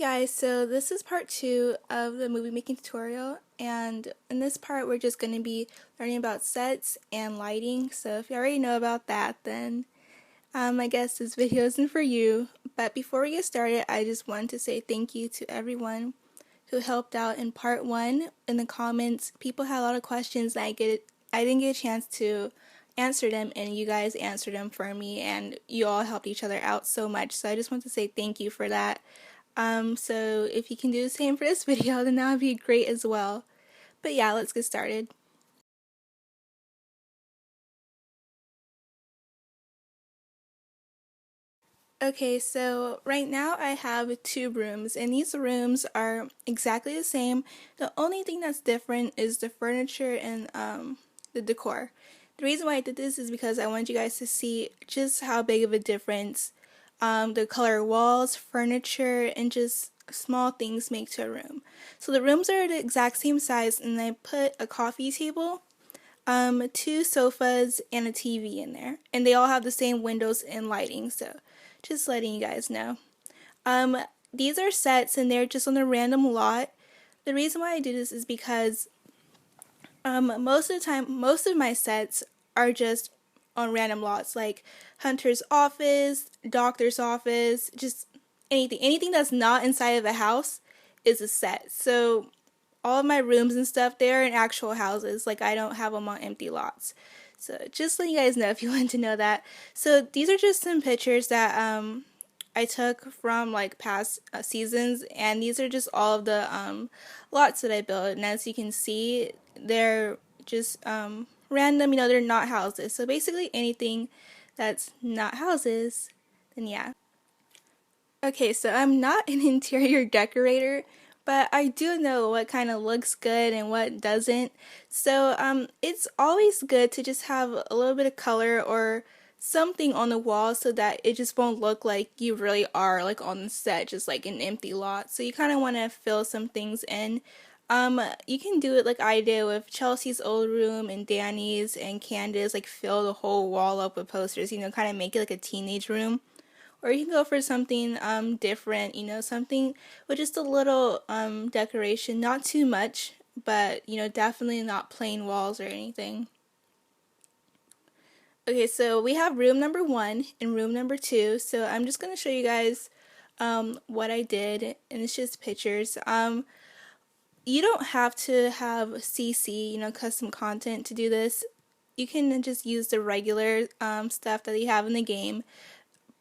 Guys, so this is part 2 of the movie making tutorial, and in this part we're just going to be learning about sets and lighting. So if you already know about that, then I guess this video isn't for you. But before we get started, I just wanted to say thank you to everyone who helped out in part 1 in the comments. People had a lot of questions and I didn't get a chance to answer them, and you guys answered them for me, and you all helped each other out so much. So I just want to say thank you for that. So if you can do the same for this video, then that would be great as well. But yeah, let's get started. Okay, so right now I have 2 rooms, and these rooms are exactly the same. The only thing that's different is the furniture and the decor. The reason why I did this is because I wanted you guys to see just how big of a difference the color walls, furniture, and just small things make to a room. So the rooms are the exact same size, and I put a coffee table, 2 sofas, and a TV in there, and they all have the same windows and lighting. So just letting you guys know. These are sets, and they're just on a random lot. The reason why I do this is because most of the time, most of my sets are just on random lots, like Hunter's office, doctor's office, just anything that's not inside of a house is a set. So all of my rooms and stuff, they're in actual houses. Like, I don't have them on empty lots. So just letting you guys know if you want to know that. So these are just some pictures that I took from like past seasons, and these are just all of the lots that I built. And as you can see, they're just random, they're not houses. So basically anything that's not houses, then yeah. Okay, so I'm not an interior decorator, but I do know what kind of looks good and what doesn't. So it's always good to just have a little bit of color or something on the wall so that it just won't look like you really are like on the set, just like an empty lot. So you kind of want to fill some things in. You can do it like I did with Chelsea's old room and Danny's and Candace, like fill the whole wall up with posters, kind of make it like a teenage room. Or you can go for something different, something with just a little decoration, not too much, but definitely not plain walls or anything. Okay, so we have room number 1 and room number 2. So I'm just going to show you guys what I did, and it's just pictures. You don't have to have CC, custom content to do this. You can just use the regular stuff that you have in the game.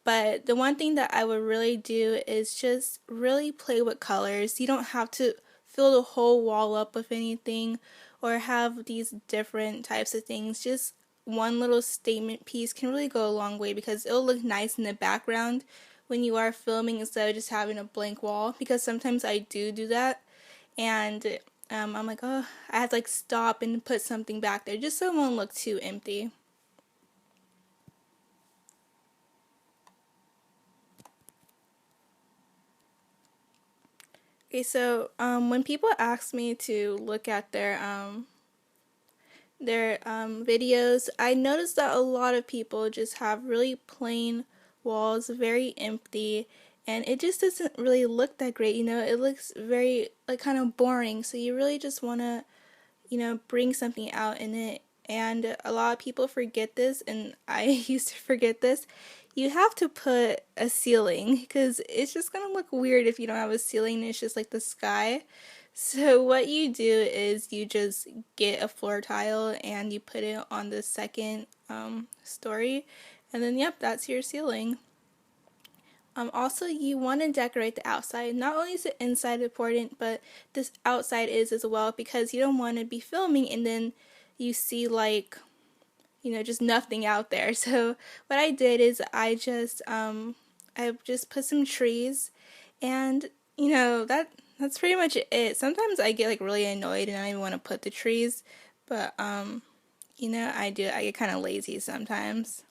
But the one thing that I would really do is just really play with colors. You don't have to fill the whole wall up with anything or have these different types of things. Just one little statement piece can really go a long way because it'll look nice in the background when you are filming instead of just having a blank wall. Because sometimes I do that, and I'm like, oh, I have to like stop and put something back there just so it won't look too empty. Okay, so when people ask me to look at their videos, I noticed that a lot of people just have really plain walls, very empty, and it just doesn't really look that great. It looks very like kind of boring. So you really just want to bring something out in it. And a lot of people forget this, and I used to forget this. You have to put a ceiling because it's just going to look weird if you don't have a ceiling and it's just like the sky. So what you do is you just get a floor tile and you put it on the second story, and then yep, that's your ceiling. Also, you want to decorate the outside. Not only is the inside important, but this outside is as well, because you don't want to be filming and then you see like just nothing out there. So what I did is I just put some trees, and that's pretty much it. Sometimes I get like really annoyed and I don't even want to put the trees, but I get kind of lazy sometimes.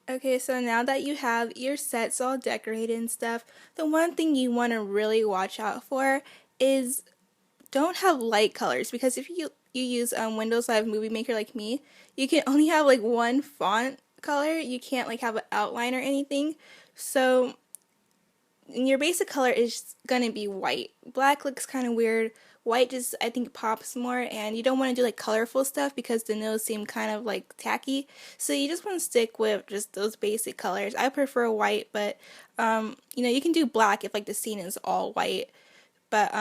Okay, so now that you have your sets all decorated and stuff, the one thing you want to really watch out for is don't have light colors, because if you use Windows Live Movie Maker like me, you can only have like one font color. You can't like have an outline or anything. So your basic color is gonna be white. Black looks kind of weird. White just, I think, pops more, and you don't want to do like colorful stuff because the nose seem kind of like tacky. So you just want to stick with just those basic colors. I prefer white, but you can do black if like the scene is all white. But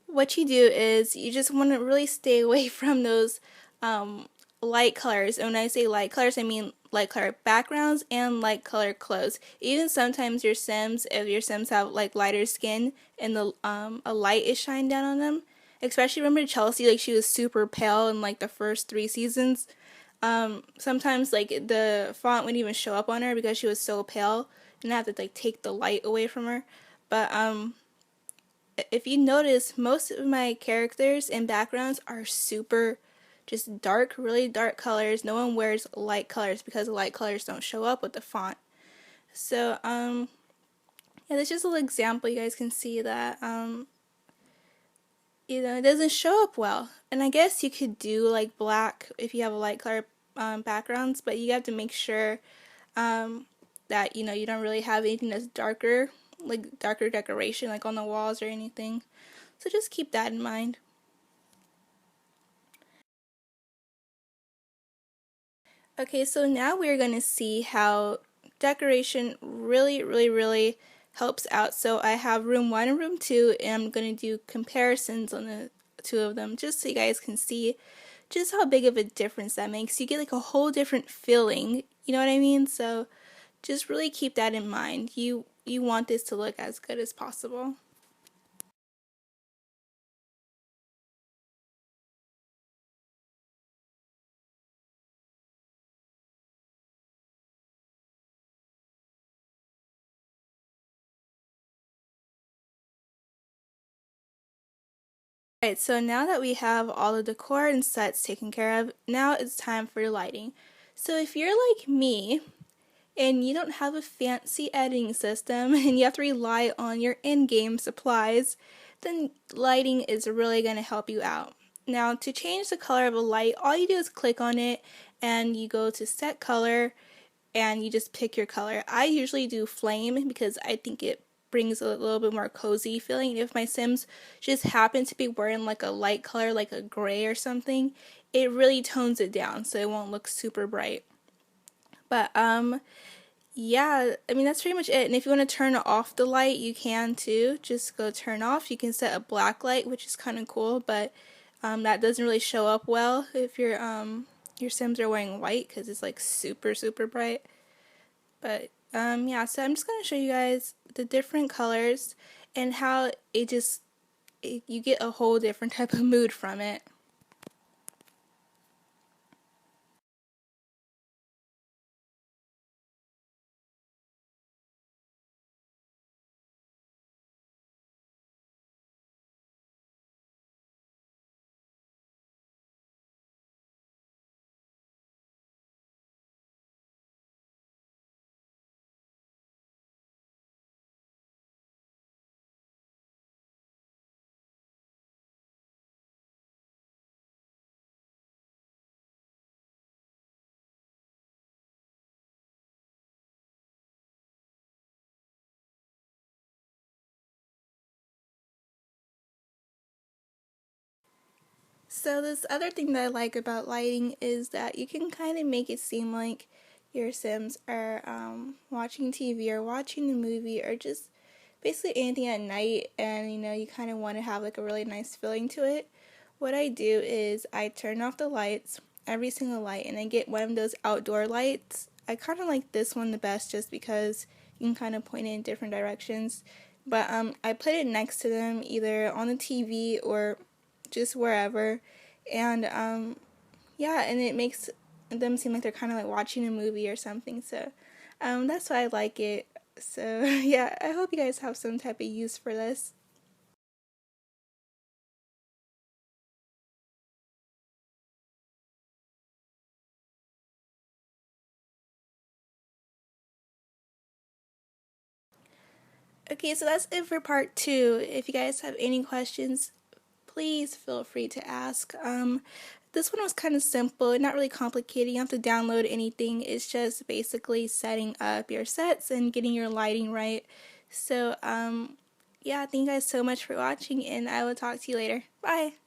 what you do is you just want to really stay away from those um, light colors. And when I say light colors, I mean light color backgrounds and light color clothes. Even sometimes your Sims, if your Sims have like lighter skin and the a light is shined down on them, especially remember Chelsea, like she was super pale in like the first 3 seasons. Sometimes like the font wouldn't even show up on her because she was so pale, and I have to like take the light away from her. But if you notice, most of my characters and backgrounds are super just dark, really dark colors. No one wears light colors because the light colors don't show up with the font. So, yeah, that's just a little example. You guys can see that, it doesn't show up well. And I guess you could do like black if you have a light color backgrounds, but you have to make sure that, you don't really have anything that's darker, like darker decoration, like on the walls or anything. So just keep that in mind. Okay, so now we're going to see how decoration really, really, really helps out. So I have room 1 and room 2, and I'm going to do comparisons on the two of them just so you guys can see just how big of a difference that makes. You get like a whole different feeling, you know what I mean? So just really keep that in mind. You want this to look as good as possible. Alright, so now that we have all the decor and sets taken care of, now it's time for lighting. So if you're like me, and you don't have a fancy editing system and you have to rely on your in-game supplies, then lighting is really going to help you out. Now, to change the color of a light, all you do is click on it and you go to set color and you just pick your color. I usually do flame because I think it brings a little bit more cozy feeling. If my Sims just happen to be wearing like a light color, like a gray or something, it really tones it down so it won't look super bright. But yeah, I mean, that's pretty much it. And if you want to turn off the light, you can too. Just go turn off. You can set a black light, which is kind of cool, but that doesn't really show up well if your Sims are wearing white because it's like super, super bright. But yeah, so I'm just going to show you guys the different colors and how you get a whole different type of mood from it. So this other thing that I like about lighting is that you can kind of make it seem like your Sims are watching TV or watching a movie or just basically anything at night, and you kind of want to have like a really nice feeling to it. What I do is I turn off the lights, every single light, and I get one of those outdoor lights. I kind of like this one the best just because you can kind of point it in different directions. But I put it next to them either on the TV or just wherever, and yeah, and it makes them seem like they're kind of like watching a movie or something. So that's why I like it. So yeah, I hope you guys have some type of use for this. Okay, so that's it for part 2. If you guys have any questions, please feel free to ask. this one was kind of simple, not really complicated. You don't have to download anything. It's just basically setting up your sets and getting your lighting right. So, yeah, thank you guys so much for watching, and I will talk to you later. Bye!